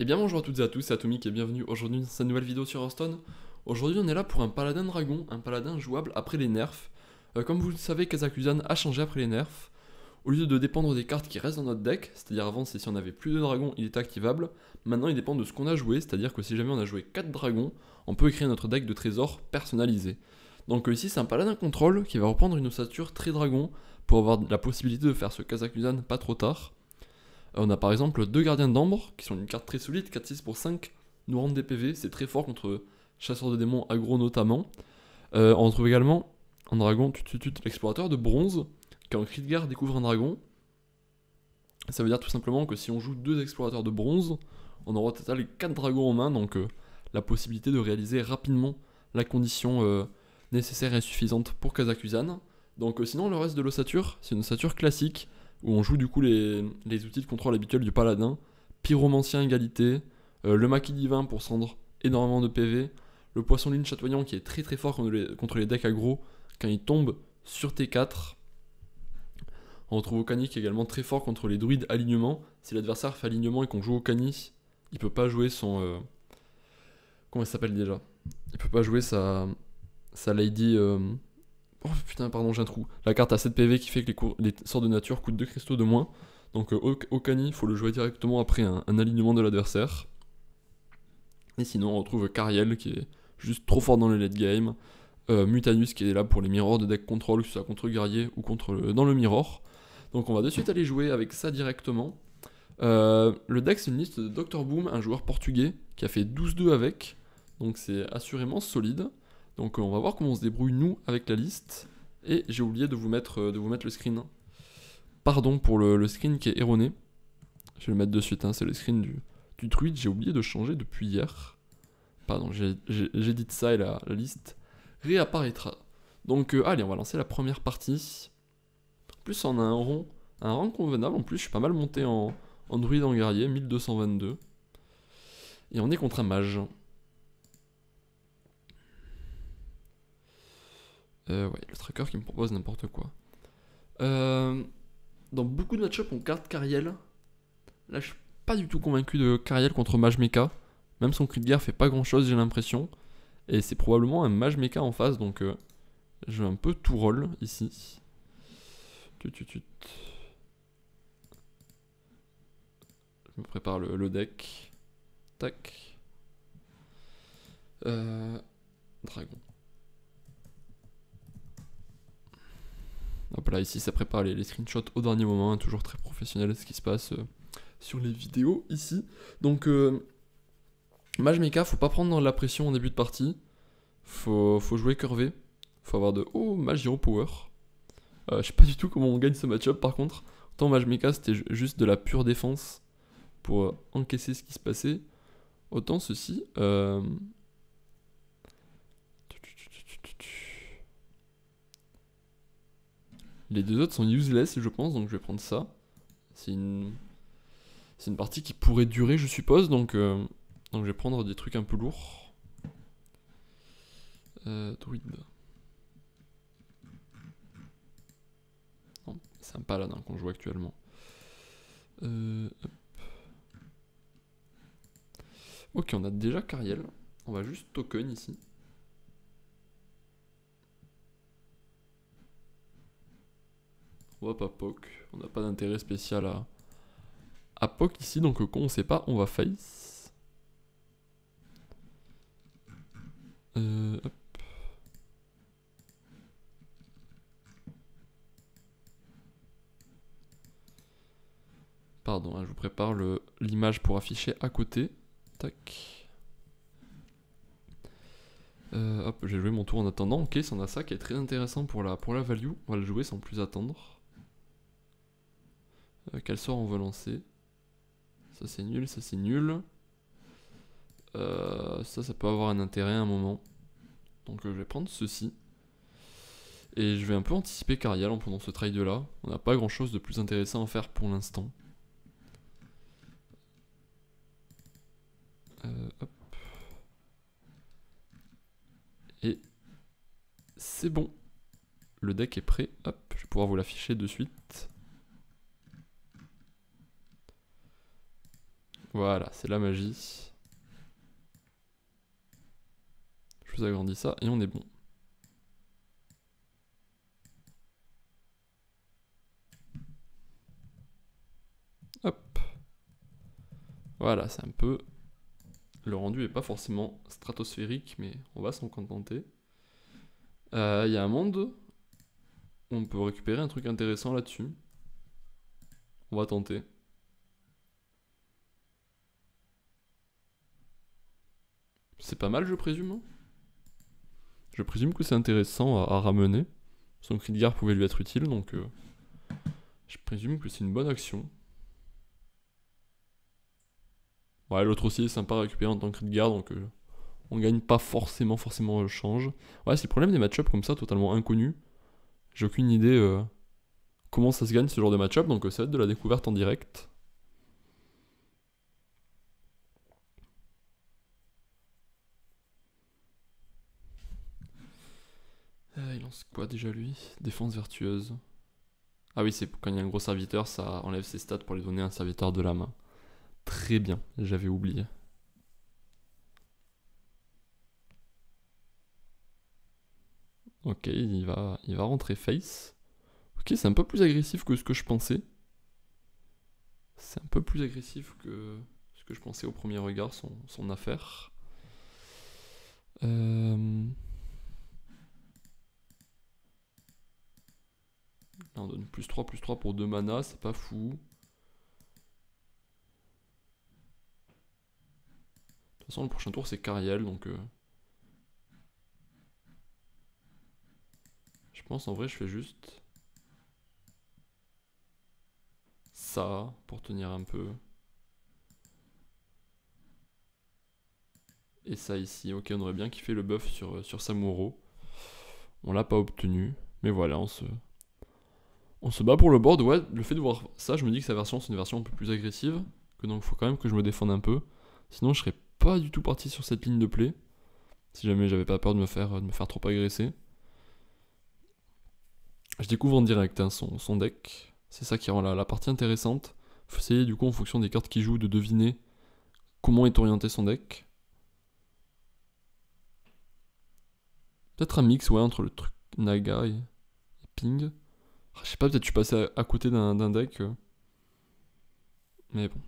Et bien bonjour à toutes et à tous, c'est Atomic et bienvenue aujourd'hui dans cette nouvelle vidéo sur Hearthstone. Aujourd'hui on est là pour un paladin dragon, un paladin jouable après les nerfs. Comme vous le savez, Kazakusan a changé après les nerfs. Au lieu de dépendre des cartes qui restent dans notre deck, c'est-à-dire avant c'est si on avait plus de dragons il était activable, maintenant il dépend de ce qu'on a joué, c'est-à-dire que si jamais on a joué 4 dragons, on peut écrire notre deck de trésors personnalisé. Donc ici c'est un paladin contrôle qui va reprendre une ossature très dragon pour avoir la possibilité de faire ce Kazakusan pas trop tard. On a par exemple deux gardiens d'ambre qui sont une carte très solide, 4-6 pour 5, nous rendent des PV, c'est très fort contre chasseurs de démons aggro notamment. On retrouve également en dragon l'explorateur de bronze qui en cri de guerre découvre un dragon. Ça veut dire tout simplement que si on joue deux explorateurs de bronze, on aura au total 4 dragons en main, donc la possibilité de réaliser rapidement la condition nécessaire et suffisante pour Kazakusan. Donc sinon le reste de l'ossature, c'est une ossature classique, où on joue du coup les outils de contrôle habituels du paladin, pyromancien égalité, le maquis divin pour cendre énormément de PV, le poisson lune chatoyant qui est très très fort contre les decks aggro quand il tombe sur T4. On retrouve Okani qui est également très fort contre les druides alignement. Si l'adversaire fait alignement et qu'on joue Okani, il peut pas jouer son... comment ça s'appelle déjà? Il peut pas jouer sa lady... Oh putain, pardon, j'ai un trou. La carte a 7 PV qui fait que les sorts de nature coûtent 2 cristaux de moins. Donc Okani, il faut le jouer directement après un alignement de l'adversaire. Et sinon, on retrouve Cariel qui est juste trop fort dans le late game. Mutanus qui est là pour les mirrors de deck control, que ce soit contre guerrier ou dans le mirror. Donc on va de suite aller jouer avec ça directement. Le deck, c'est une liste de Dr Boom, un joueur portugais qui a fait 12-2 avec. Donc c'est assurément solide. Donc on va voir comment on se débrouille nous avec la liste. Et j'ai oublié de vous mettre le screen. Pardon pour le screen qui est erroné. Je vais le mettre de suite, hein, c'est le screen du druide. J'ai oublié de changer depuis hier. Pardon, j'ai dit ça et la liste réapparaîtra. Donc allez, on va lancer la première partie. En plus on a un rang convenable. En plus je suis pas mal monté en druide en guerrier, 1222. Et on est contre un mage. Ouais, le tracker qui me propose n'importe quoi. Dans beaucoup de match-up, on garde Cariel. Là, je suis pas du tout convaincu de Cariel contre Mage Mecha. Même son cri de guerre fait pas grand-chose, j'ai l'impression. Et c'est probablement un Mage Mecha en face, donc je vais un peu tout roll ici. Je me prépare le deck. Tac. Dragon. Hop là, ici ça prépare les screenshots au dernier moment, hein, toujours très professionnel ce qui se passe sur les vidéos ici. Donc Mage Mecha, faut pas prendre la pression en début de partie, faut jouer curvé, faut avoir de... Oh, Mage Hero Power. Je sais pas du tout comment on gagne ce match-up par contre. Autant Mage Mecha c'était juste de la pure défense pour encaisser ce qui se passait. Autant ceci... Les deux autres sont useless, je pense, donc je vais prendre ça. C'est une partie qui pourrait durer, je suppose, donc je vais prendre des trucs un peu lourds. Druide. Non, c'est un paladin qu'on joue actuellement. Ok, on a déjà Cariel. On va juste token ici. On va pas poke, on n'a pas d'intérêt spécial à poke ici, donc quand on sait pas, on va face. Hop. Pardon, hein, je vous prépare l'image pour afficher à côté. Tac. Hop, j'ai joué mon tour en attendant. Ok, ça on a ça qui est très intéressant pour la value. On va le jouer sans plus attendre. Quel sort on veut lancer? Ça c'est nul, ça c'est nul. Ça peut avoir un intérêt à un moment. Donc je vais prendre ceci. Et je vais un peu anticiper Cariel en prenant ce trade là. On n'a pas grand chose de plus intéressant à faire pour l'instant. Hop. Et c'est bon. Le deck est prêt. Hop, je vais pouvoir vous l'afficher de suite. Voilà, c'est la magie. Je vous agrandis ça et on est bon. Hop. Voilà, c'est un peu... Le rendu est pas forcément stratosphérique, mais on va s'en contenter. Il y a un monde où on peut récupérer un truc intéressant là-dessus. On va tenter. C'est pas mal, je présume. Hein. Je présume que c'est intéressant à ramener. Son cri de gare pouvait lui être utile, donc je présume que c'est une bonne action. Ouais, l'autre aussi est sympa à récupérer en tant que cri de gare, donc on gagne pas forcément le change. Ouais, c'est le problème des match-up comme ça, totalement inconnus. J'ai aucune idée comment ça se gagne ce genre de match-up, donc ça va être de la découverte en direct. Il lance quoi déjà lui? Défense vertueuse. Ah oui, c'est quand il y a un gros serviteur, ça enlève ses stats pour les donner à un serviteur de la main. Très bien, j'avais oublié. Ok, il va rentrer face. Ok, c'est un peu plus agressif que ce que je pensais. C'est un peu plus agressif que ce que je pensais au premier regard, son affaire. Là, on donne +3 pour 2 mana, c'est pas fou. De toute façon, le prochain tour, c'est Cariel, donc... je pense, en vrai, je fais juste... ça, pour tenir un peu. Et ça ici, ok, on aurait bien kiffé le buff sur Samuro. On l'a pas obtenu, mais voilà, on se bat pour le board. Ouais, le fait de voir ça, je me dis que sa version, c'est une version un peu plus agressive, que donc il faut quand même que je me défende un peu. Sinon, je serais pas du tout parti sur cette ligne de play, si jamais j'avais pas peur de me faire trop agresser. Je découvre en direct hein, son deck, c'est ça qui rend la partie intéressante. Faut essayer du coup en fonction des cartes qu'il joue de deviner comment est orienté son deck. Peut-être un mix ouais entre le truc Naga et Ping. Je sais pas, peut-être je suis passé à côté d'un deck. Mais bon.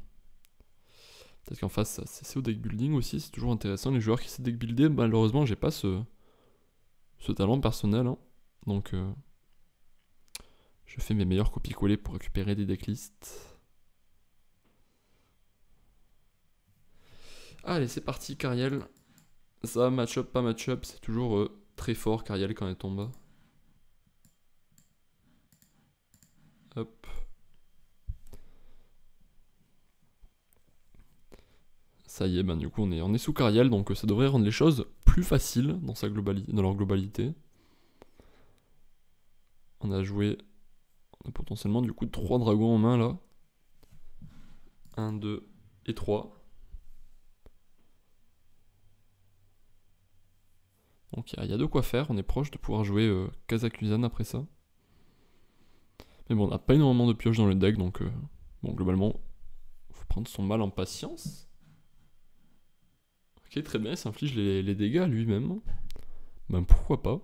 Peut-être qu'en face c'est au deck building aussi, c'est toujours intéressant. Les joueurs qui essaient de deck builder, malheureusement j'ai pas ce talent personnel. Hein. Donc je fais mes meilleurs copier-coller pour récupérer des decklists. Allez, c'est parti, Cariel. Ça, match-up, pas match-up, c'est toujours très fort, Cariel, quand elle tombe. Hop. Ça y est, ben du coup, on est sous Cariel, donc ça devrait rendre les choses plus faciles dans leur globalité. On a joué... On a potentiellement, du coup, 3 dragons en main, là. 1, 2 et 3. Donc il y a de quoi faire, on est proche de pouvoir jouer Kazakusan après ça. Mais bon, on n'a pas énormément de pioches dans le deck, donc bon, globalement, faut prendre son mal en patience. Ok, très bien, il s'inflige les dégâts lui-même. Ben pourquoi pas.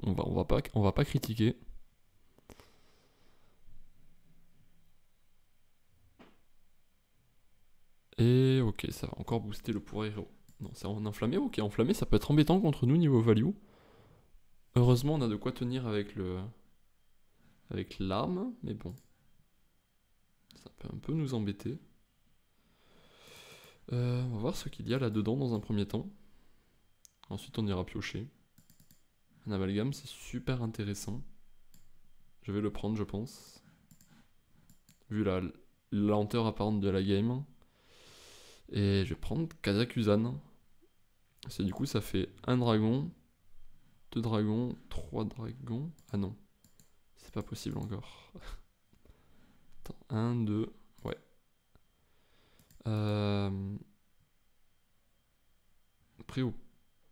On va pas critiquer. Et ok, ça va encore booster le pouvoir héros. Non, c'est en enflammé, ok, enflammé ça peut être embêtant contre nous niveau value. Heureusement on a de quoi tenir avec l'arme, mais bon. Ça peut un peu nous embêter. On va voir ce qu'il y a là-dedans dans un premier temps. Ensuite on ira piocher. Un amalgame c'est super intéressant. Je vais le prendre je pense. Vu la lenteur apparente de la game. Et je vais prendre Kazakusan. C'est du coup ça fait un dragon, 2 dragons, 3 dragons. Ah non, c'est pas possible encore. Attends, 1, 2, ouais. Après au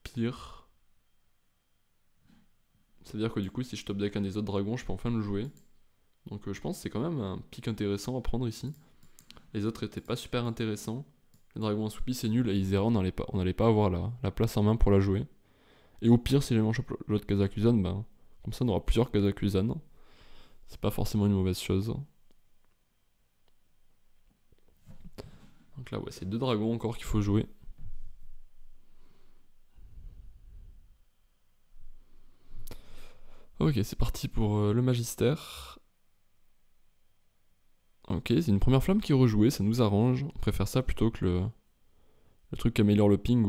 pire, c'est-à-dire que du coup si je top deck un des autres dragons, je peux enfin le jouer. Donc je pense que c'est quand même un pic intéressant à prendre ici. Les autres étaient pas super intéressants. Le dragon assoupi c'est nul et Isera on n'allait pas avoir la place en main pour la jouer. Et au pire si jamais on chope l'autre Kazakusan, ben, comme ça on aura plusieurs Kazakusan. C'est pas forcément une mauvaise chose. Donc là ouais c'est 2 dragons encore qu'il faut jouer. Ok c'est parti pour le Magister. Ok c'est une première flamme qui est rejouée, ça nous arrange. On préfère ça plutôt que le truc qui améliore le ping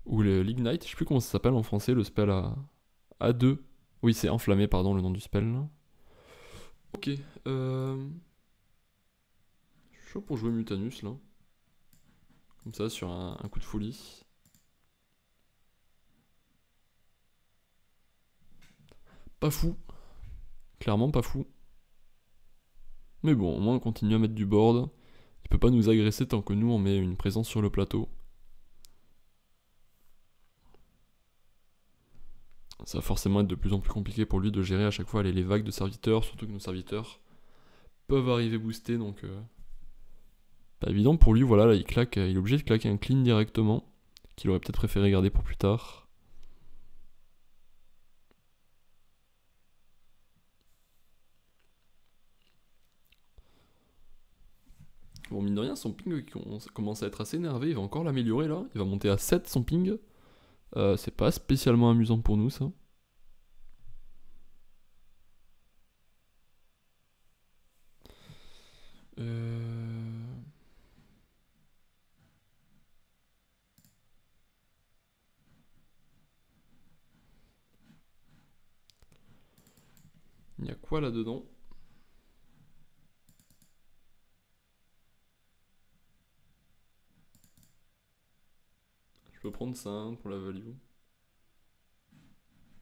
ou l'Ignite, je sais plus comment ça s'appelle en français, le spell à 2. Oui, c'est enflammé, pardon, le nom du spell. Ok, je suis chaud pour jouer Mutanus là. Comme ça, sur un coup de folie. Pas fou. Clairement pas fou. Mais bon, au moins on continue à mettre du board. Il peut pas nous agresser tant que nous on met une présence sur le plateau. Ça va forcément être de plus en plus compliqué pour lui de gérer à chaque fois les vagues de serviteurs, surtout que nos serviteurs peuvent arriver boostés, donc pas évident pour lui. Voilà, là il claque, il est obligé de claquer un clean directement, qu'il aurait peut-être préféré garder pour plus tard. Bon, mine de rien, son ping commence à être assez énervé, il va encore l'améliorer là, il va monter à 7 son ping. C'est pas spécialement amusant pour nous ça. Il y a quoi là-dedans? Je peux prendre ça hein, pour la value.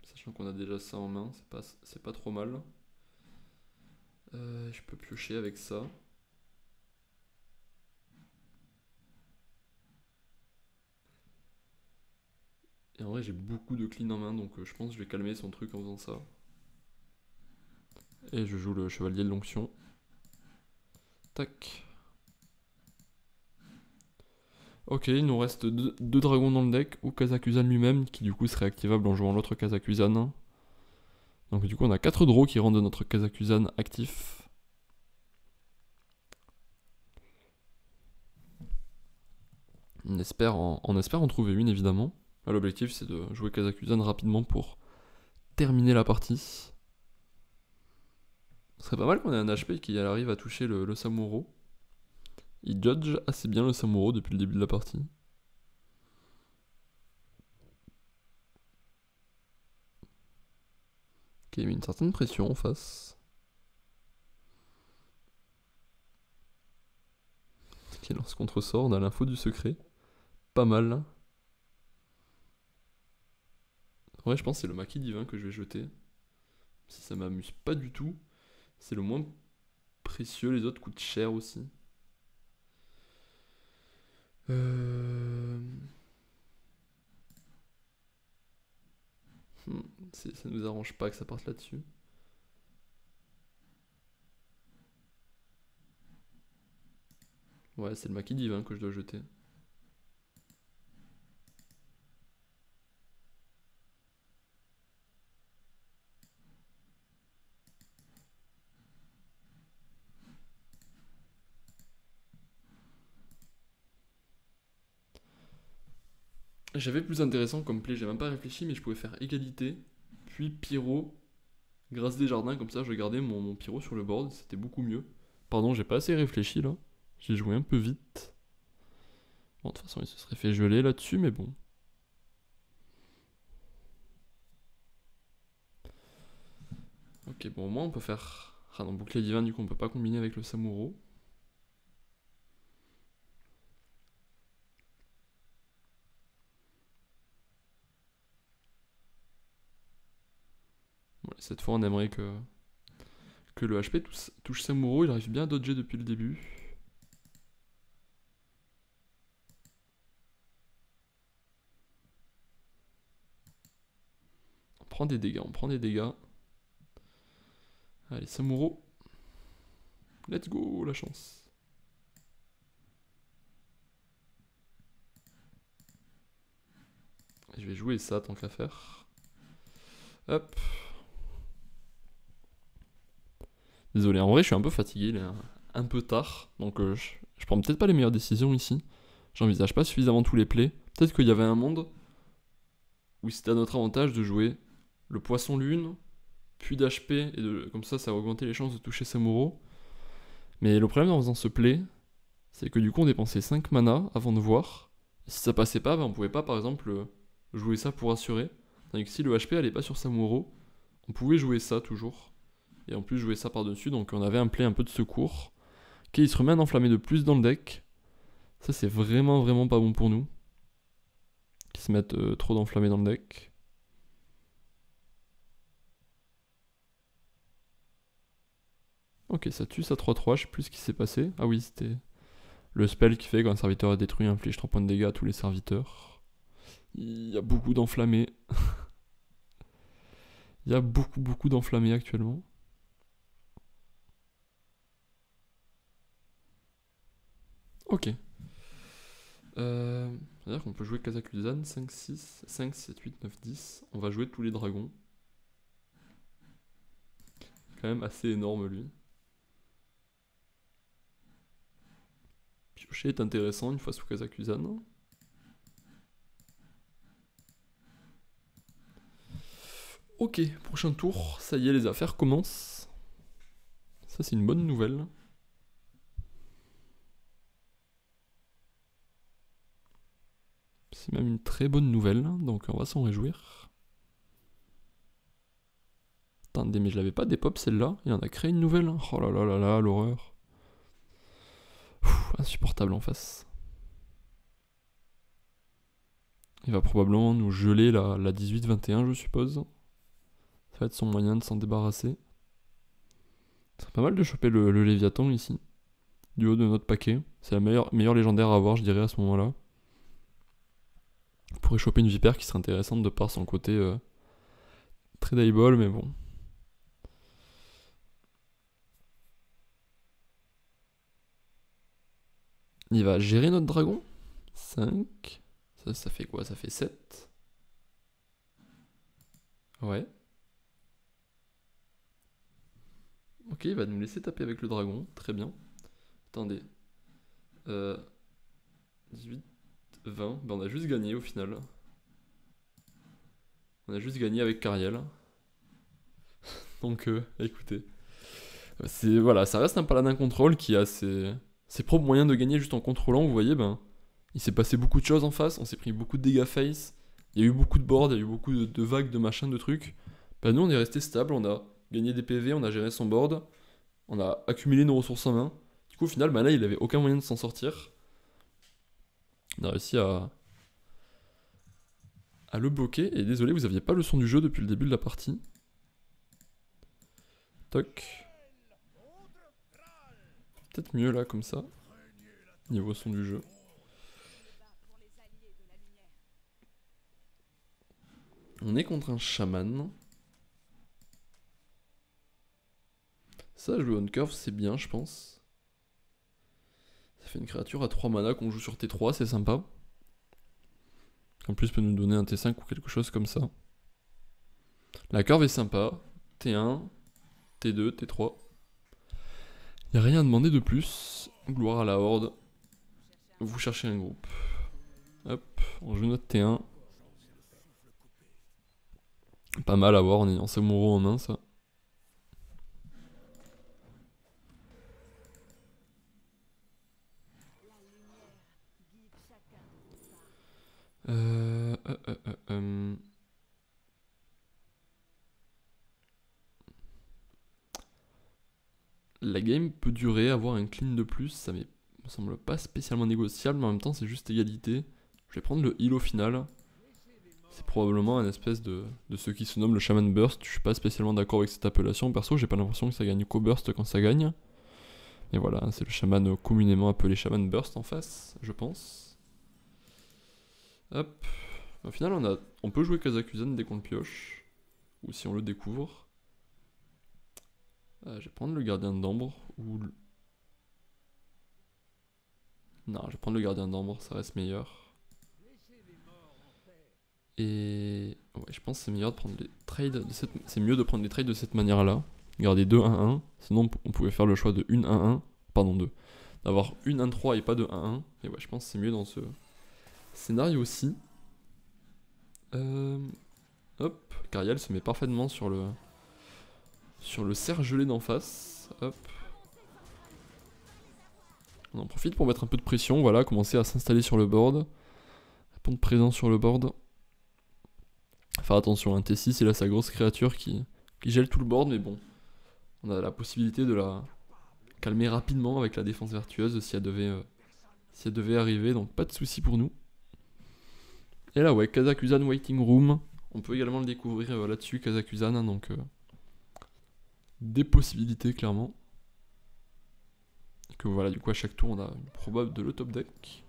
Sachant qu'on a déjà ça en main, c'est pas trop mal. Je peux piocher avec ça. Et en vrai j'ai beaucoup de clean en main donc je pense que je vais calmer son truc en faisant ça. Et je joue le chevalier de l'onction. Tac. Ok, il nous reste 2 dragons dans le deck, ou Kazakusan lui-même, qui du coup serait activable en jouant l'autre Kazakusan. Donc du coup on a 4 draws qui rendent notre Kazakusan actif. On espère en trouver une évidemment. L'objectif c'est de jouer Kazakusan rapidement pour terminer la partie. Ce serait pas mal qu'on ait un HP qui arrive à toucher le Samuro. Il judge assez bien le Samuro depuis le début de la partie. Ok, il met une certaine pression en face. Ok, lance contre sort, on a l'info du secret. Pas mal. En vrai, je pense que c'est le maquis divin que je vais jeter. Si ça m'amuse pas du tout, c'est le moins précieux, les autres coûtent cher aussi. Ça nous arrange pas que ça parte là-dessus. Ouais, c'est le maquis divin que je dois jeter. J'avais plus intéressant comme play, j'ai même pas réfléchi, mais je pouvais faire égalité, puis Pyro, grâce des jardins, comme ça je gardais mon Pyro sur le board, c'était beaucoup mieux. Pardon, j'ai pas assez réfléchi là, j'ai joué un peu vite. Bon, de toute façon, il se serait fait geler là-dessus, mais bon. Ok, bon, au moins on peut faire. Ah non, bouclier divin, du coup, on peut pas combiner avec le Samuro. Ouais, cette fois, on aimerait que le HP touche Samuro, il arrive bien à dodger depuis le début. On prend des dégâts, on prend des dégâts. Allez, Samuro. Let's go, la chance. Je vais jouer ça tant qu'à faire. Hop. Désolé, en vrai je suis un peu fatigué, il est un peu tard. Donc je prends peut-être pas les meilleures décisions ici. J'envisage pas suffisamment tous les plays. Peut-être qu'il y avait un monde où c'était à notre avantage de jouer le poisson lune, puis d'HP, et comme ça va augmenter les chances de toucher Samuro. Mais le problème en faisant ce play, c'est que du coup on dépensait 5 mana avant de voir. Et si ça passait pas, on pouvait pas par exemple jouer ça pour assurer. Tandis que si le HP allait pas sur Samuro, on pouvait jouer ça toujours. Et en plus jouer ça par-dessus, donc on avait un play un peu de secours. Ok, il se remet un enflammé de plus dans le deck. Ça c'est vraiment pas bon pour nous. Qu'ils se mettent trop d'enflammés dans le deck. Ok, ça tue ça 3-3, je sais plus ce qui s'est passé. Ah oui, c'était le spell qui fait quand un serviteur est détruit, inflige 3 points de dégâts à tous les serviteurs. Il y a beaucoup d'enflammés. Il y a beaucoup d'enflammés actuellement. Ok. C'est-à-dire qu'on peut jouer Kazakusan 5, 6, 5, 7, 8, 9, 10. On va jouer tous les dragons. Quand même assez énorme lui. Piocher est intéressant une fois sous Kazakusan. Ok, prochain tour, ça y est, les affaires commencent. Ça, c'est une bonne nouvelle. C'est même une très bonne nouvelle, donc on va s'en réjouir. Attendez, mais je l'avais pas dépop celle-là. Il en a créé une nouvelle. Oh là là là là, l'horreur. Insupportable en face. Il va probablement nous geler la 18-21, je suppose. Ça va être son moyen de s'en débarrasser. C'est pas mal de choper le Léviathan ici. Du haut de notre paquet. C'est la meilleure légendaire à avoir, je dirais, à ce moment-là. On pourrait choper une vipère qui serait intéressante de par son côté très dayball, mais bon. Il va gérer notre dragon. 5. Ça fait quoi? Ça fait 7. Ouais. Ok, il va nous laisser taper avec le dragon. Très bien. Attendez. 18, 20. Ben on a juste gagné au final. On a juste gagné avec Cariel. Donc écoutez. Voilà, ça reste un paladin contrôle qui a ses propres moyens de gagner juste en contrôlant. Vous voyez, il s'est passé beaucoup de choses en face. On s'est pris beaucoup de dégâts face. Il y a eu beaucoup de boards, il y a eu beaucoup de vagues, de machins, de trucs. Nous on est resté stable, on a gagné des PV, on a géré son board. On a accumulé nos ressources en main. Du coup au final, là il avait aucun moyen de s'en sortir. On a réussi à le bloquer. Et désolé, vous aviez pas le son du jeu depuis le début de la partie. Toc. Peut-être mieux là, comme ça. Niveau son du jeu. On est contre un chaman. Ça, jouer on curve, c'est bien, je pense. Ça fait une créature à 3 mana qu'on joue sur T3, c'est sympa. En plus, peut nous donner un T5 ou quelque chose comme ça. La curve est sympa. T1, T2, T3. Y a rien à demander de plus. Gloire à la horde. Vous cherchez un groupe. Hop, on joue notre T1. Pas mal à voir en ayant Samuro en main, ça. La game peut durer, avoir un clean de plus, ça me semble pas spécialement négociable, mais en même temps c'est juste égalité. Je vais prendre le heal au final. C'est probablement un espèce de ce qui se nomme le Shaman Burst. Je suis pas spécialement d'accord avec cette appellation, perso j'ai pas l'impression que ça gagne co-burst quand ça gagne. Et voilà, c'est le Shaman communément appelé Shaman Burst en face, je pense. Hop. Au final on peut jouer Kazakusan dès qu'on le pioche. Ou si on le découvre. Je vais prendre le gardien d'ambre ou Non, je vais prendre le gardien d'ambre, ça reste meilleur. Et ouais, je pense que c'est meilleur de prendre les trades de cette... C'est mieux de prendre les trades de cette manière-là. Garder 2-1-1. Sinon, on pouvait faire le choix de 1-1-1. Pardon, d'avoir une 1-3 et pas de 1-1. Et ouais, je pense que c'est mieux dans ce scénario aussi. Hop, Cariel se met parfaitement sur le cerf gelé d'en face. Hop. On en profite pour mettre un peu de pression, voilà, commencer à s'installer sur le board. Répondre présent sur le board. Faire attention, un T6 il a sa grosse créature qui gèle tout le board, mais bon. On a la possibilité de la calmer rapidement avec la défense vertueuse si elle devait arriver, donc pas de souci pour nous. Et là ouais, Kazakusan Waiting Room. On peut également le découvrir là-dessus, Kazakusan, hein, donc des possibilités clairement. Et que voilà, du coup à chaque tour on a une probable de le top deck.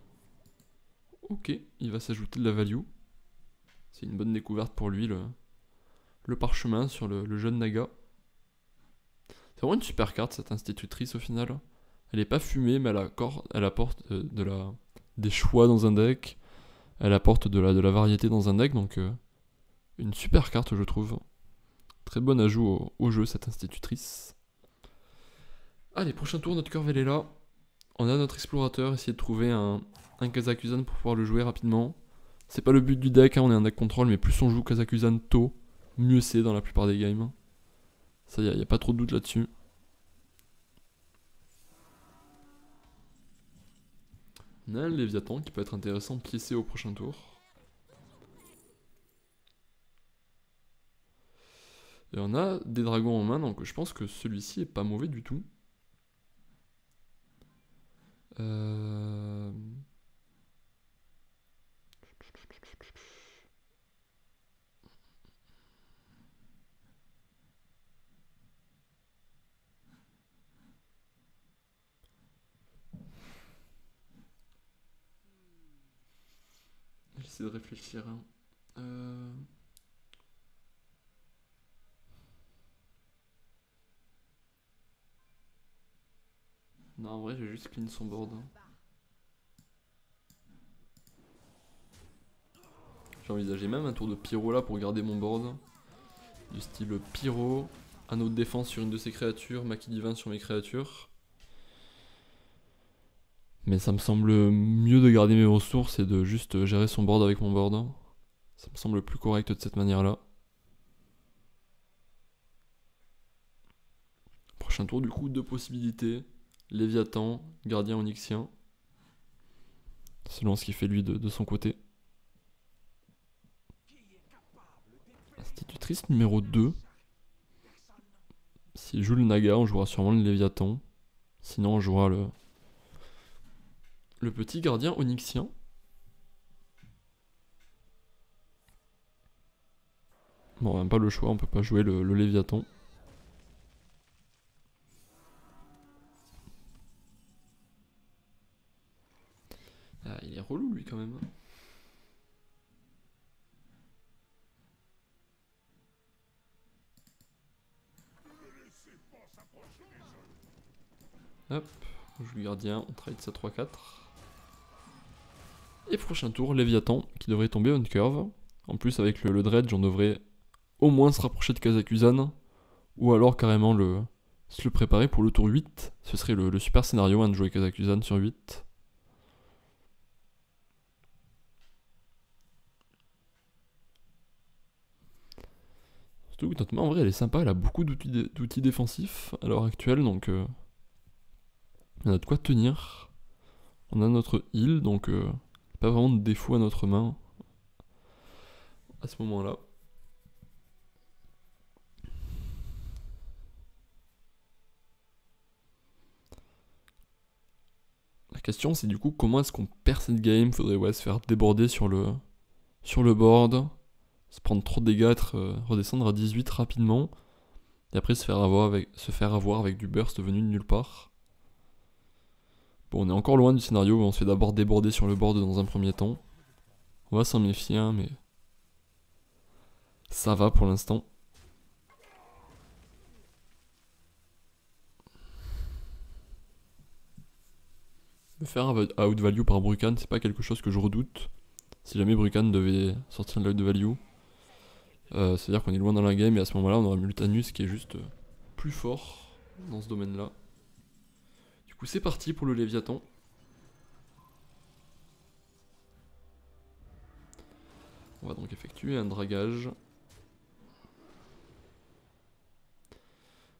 Ok, il va s'ajouter de la value. C'est une bonne découverte pour lui, le parchemin sur le jeune Naga. C'est vraiment une super carte cette institutrice au final. Elle est pas fumée, mais elle apporte des choix dans un deck. Elle apporte de la variété dans un deck, donc une super carte je trouve. Très bonne ajout au jeu cette institutrice. Allez, prochain tour, notre curve elle est là. On a notre explorateur, essayer de trouver un Kazakusan pour pouvoir le jouer rapidement. C'est pas le but du deck, hein, on est un deck contrôle, mais plus on joue Kazakusan tôt, mieux c'est dans la plupart des games. Ça y a pas trop de doute là-dessus. On a un Léviathan qui peut être intéressant piécé au prochain tour. Et on a des dragons en main, donc je pense que celui-ci est pas mauvais du tout. J'essaie de réfléchir. Hein. Non, en vrai, je vais juste clean son board. J'ai envisagé même un tour de pyro là pour garder mon board. Du style pyro, anneau de défense sur une de ses créatures, maquis divin sur mes créatures. Mais ça me semble mieux de garder mes ressources et de juste gérer son board avec mon board. Ça me semble plus correct de cette manière-là. Prochain tour, du coup, deux possibilités. Léviathan, gardien onyxien. Selon ce qu'il fait lui de son côté. Institutrice numéro 2. S'il joue le Naga, on jouera sûrement le Léviathan. Sinon, on jouera le petit gardien onyxien. Bon, on n'a pas le choix, on peut pas jouer le Léviathan. Ah, il est relou lui quand même. Hop, on joue le gardien, on trade sa 3-4. Et prochain tour, Léviathan, qui devrait tomber on curve. En plus, avec le dredge, on devrait au moins se rapprocher de Kazakusan. Ou alors carrément se le préparer pour le tour 8. Ce serait le super scénario hein, de jouer Kazakusan sur 8. Surtout que notre main en vrai elle est sympa, elle a beaucoup d'outils défensifs à l'heure actuelle, donc on a de quoi tenir. On a notre heal, donc pas vraiment de défaut à notre main à ce moment-là. La question c'est du coup comment est-ce qu'on perd cette game. Faudrait se faire déborder sur le board, se prendre trop de dégâts, redescendre à 18 rapidement, et après se faire avoir avec du burst venu de nulle part. Bon, on est encore loin du scénario où on se fait d'abord déborder sur le board dans un premier temps. On va s'en méfier, hein, mais ça va pour l'instant. faire un out value par Brucan, c'est pas quelque chose que je redoute. Si jamais Brucan devait sortir de l'out value, c'est-à-dire qu'on est loin dans la game et à ce moment-là on aura Multanus qui est juste plus fort dans ce domaine-là. Du coup c'est parti pour le Léviathan. On va donc effectuer un dragage.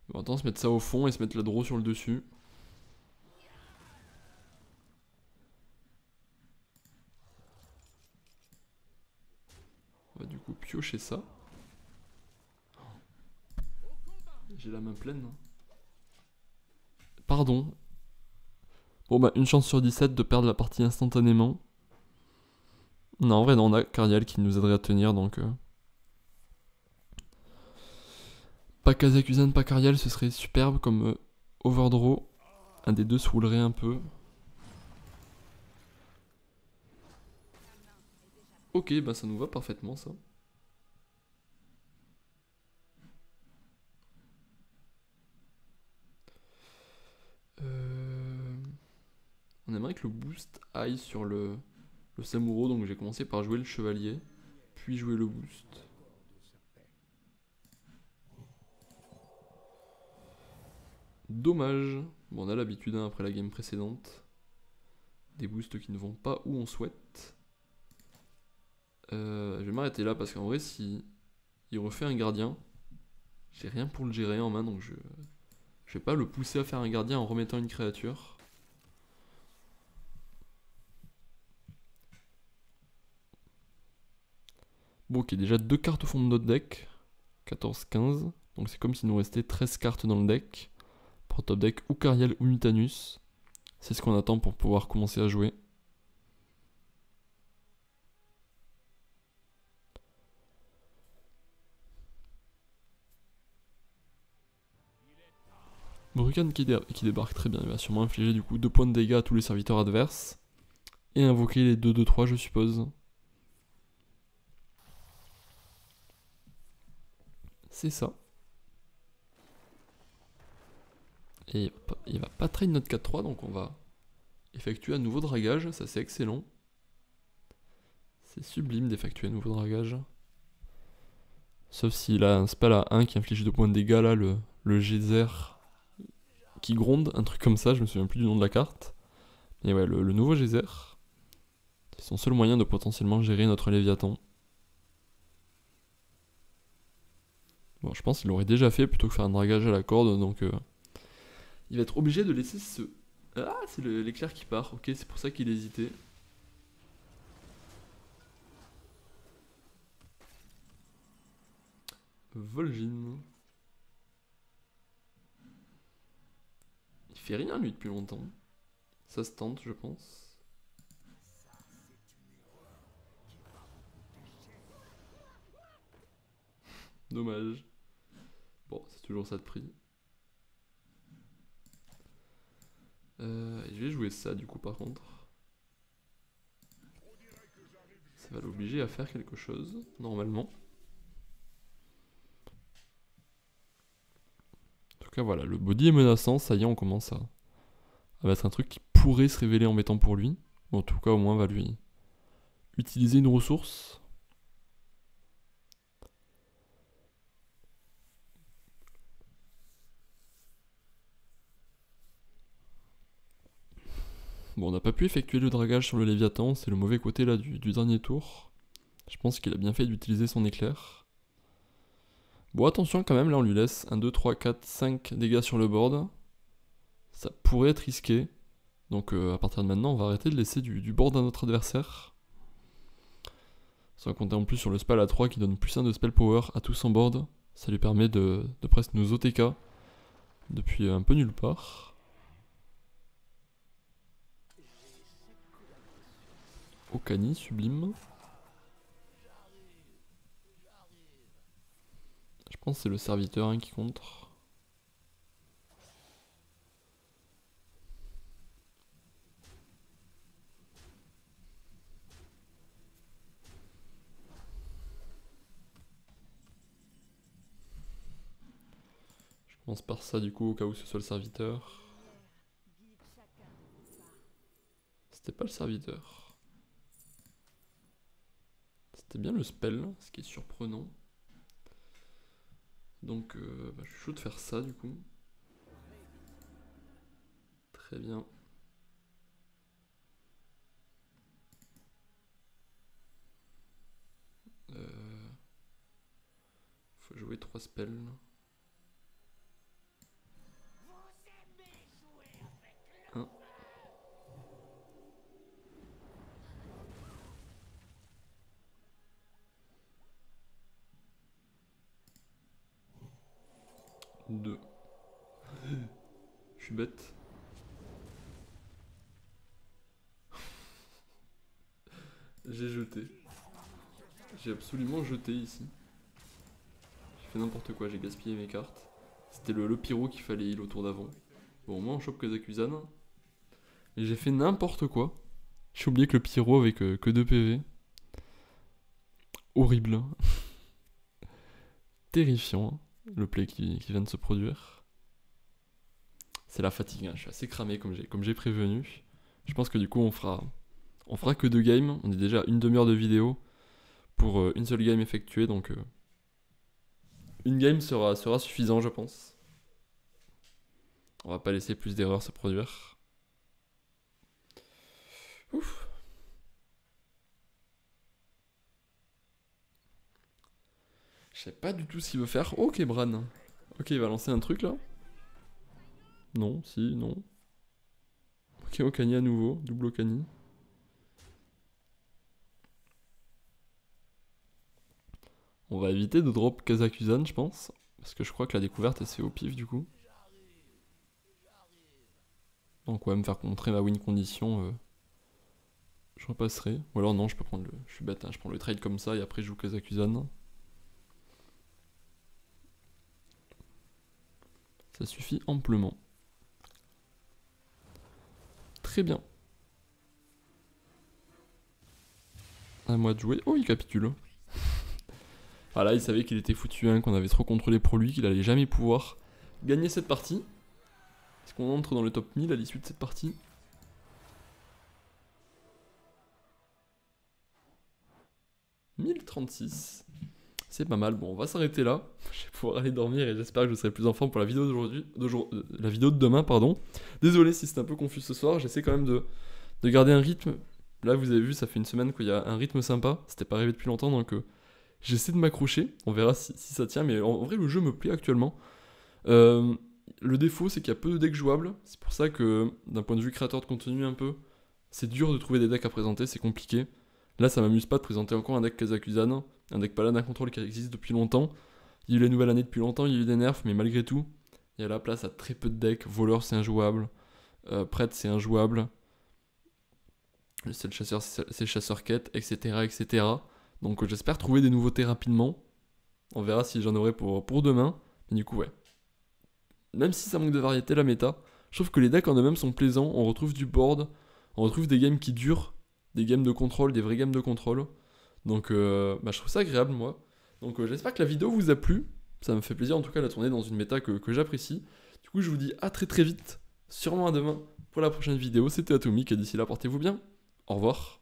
On va attendre se mettre ça au fond et se mettre la draw sur le dessus. On va du coup piocher ça. J'ai la main pleine. Pardon. Bon bah une chance sur 17 de perdre la partie instantanément. Non en vrai non, on a Carial qui nous aiderait à tenir donc... Pas Kazakusan, pas Carial, ce serait superbe comme overdraw. Un des deux se roulerait un peu. Ok, bah ça nous va parfaitement ça. On aimerait que le boost aille sur le Samuro, donc j'ai commencé par jouer le chevalier, puis jouer le boost. Dommage. Bon, on a l'habitude hein, après la game précédente. Des boosts qui ne vont pas où on souhaite. Je vais m'arrêter là parce qu'en vrai, si il refait un gardien, j'ai rien pour le gérer en main, donc je vais pas le pousser à faire un gardien en remettant une créature. Bon, ok, déjà 2 cartes au fond de notre deck. 14-15. Donc c'est comme s'il nous restait 13 cartes dans le deck. Pour top deck ou Cariel ou Mutanus. C'est ce qu'on attend pour pouvoir commencer à jouer. Brucan qui débarque très bien. Il va sûrement infliger du coup 2 points de dégâts à tous les serviteurs adverses. Et invoquer les 2-2-3 je suppose. C'est ça. Et il va pas trade notre 4-3, donc on va effectuer un nouveau dragage, ça c'est excellent. C'est sublime d'effectuer un nouveau dragage. Sauf s'il a un spell à 1 qui inflige 2 points de dégâts, là, le geyser qui gronde, un truc comme ça, je me souviens plus du nom de la carte. Et ouais, le nouveau geyser, c'est son seul moyen de potentiellement gérer notre Léviathan. Bon, je pense qu'il l'aurait déjà fait plutôt que faire un dragage à la corde, donc il va être obligé de laisser ce... Ah, c'est l'éclair qui part, ok, c'est pour ça qu'il hésitait. Vol'jin. Il fait rien lui depuis longtemps. Ça se tente, je pense. Dommage. Bon, c'est toujours ça de prix. Je vais jouer ça du coup par contre. Ça va l'obliger à faire quelque chose, normalement. En tout cas voilà, le body est menaçant, ça y est on commence à mettre un truc qui pourrait se révéler embêtant pour lui. Bon, en tout cas au moins on va lui utiliser une ressource. Bon, on n'a pas pu effectuer le dragage sur le Léviathan, c'est le mauvais côté là du dernier tour. Je pense qu'il a bien fait d'utiliser son éclair. Bon, attention quand même, là on lui laisse 1, 2, 3, 4, 5 dégâts sur le board. Ça pourrait être risqué. Donc à partir de maintenant, on va arrêter de laisser du board à notre adversaire. Sans compter en plus sur le spell à 3 qui donne plus 1 de spell power à tout son board. Ça lui permet de presque nous OTK depuis un peu nulle part. Okani, sublime. Je pense que c'est le serviteur hein, qui contre. Je commence par ça du coup au cas où ce soit le serviteur. C'était pas le serviteur. C'était bien le spell, ce qui est surprenant. Donc je suis chaud de faire ça du coup. Très bien. Faut jouer 3 spells. Un. Deux. Je suis bête. J'ai jeté. J'ai absolument jeté ici. J'ai fait n'importe quoi, j'ai gaspillé mes cartes. C'était le pyro qu'il fallait heal au tour d'avant. Bon, moi on chope Kazakusan. Et j'ai fait n'importe quoi. J'ai oublié que le pyro avait que 2 PV. Horrible. Hein. Terrifiant, hein, le play qui vient de se produire. C'est la fatigue, hein. Je suis assez cramé comme j'ai prévenu. Je pense que du coup on fera que 2 games. On est déjà à une demi-heure de vidéo pour une seule game effectuée, donc une game sera suffisant, je pense. On va pas laisser plus d'erreurs se produire. Ouf. Je sais pas du tout ce qu'il veut faire. Ok, Bran. Ok, il va lancer un truc là. Non, si, non. Ok, Okani à nouveau. Double Okani. On va éviter de drop Kazakusan, je pense. Parce que je crois que la découverte, elle se fait au pif du coup. Donc ouais, me faire montrer ma win condition, je repasserai. Ou alors non, je peux prendre le... Je suis bête, hein, je prends le trade comme ça et après je joue Kazakusan. Ça suffit amplement. Très bien. À moi de jouer. Oh, il capitule. Ah là, il savait qu'il était foutu, hein, qu'on avait trop contrôlé pour lui, qu'il allait jamais pouvoir gagner cette partie. Est-ce qu'on entre dans le top 1000 à l'issue de cette partie? « 1036. C'est pas mal. Bon, on va s'arrêter là. Je vais pouvoir aller dormir et j'espère que je serai plus en forme pour la vidéo d'aujourd'hui, la vidéo de demain, pardon. Désolé si c'était un peu confus ce soir. J'essaie quand même de garder un rythme. Là, vous avez vu, ça fait une semaine qu'il y a un rythme sympa. C'était pas arrivé depuis longtemps, donc j'essaie de m'accrocher. On verra si ça tient, mais en vrai, le jeu me plaît actuellement. Le défaut, c'est qu'il y a peu de decks jouables. C'est pour ça que, d'un point de vue créateur de contenu un peu, c'est dur de trouver des decks à présenter, c'est compliqué. Là, ça m'amuse pas de présenter encore un deck Kazakusan, un deck Paladin Control qui existe depuis longtemps. Il y a eu la nouvelle année depuis longtemps, il y a eu des nerfs, mais malgré tout, il y a la place à très peu de decks. Voleur, c'est injouable. Prêtre, c'est injouable. C'est le chasseur, c'est chasseur quête, etc. etc. Donc j'espère trouver des nouveautés rapidement. On verra si j'en aurai pour demain. Mais du coup, ouais. Même si ça manque de variété, la méta, je trouve que les decks en eux-mêmes sont plaisants. On retrouve du board, on retrouve des games qui durent, des games de contrôle, des vraies games de contrôle. Donc je trouve ça agréable, moi. Donc j'espère que la vidéo vous a plu. Ça me fait plaisir en tout cas de la tourner dans une méta que j'apprécie. Du coup, je vous dis à très vite, sûrement à demain pour la prochaine vidéo. C'était Atomic et d'ici là, portez-vous bien. Au revoir.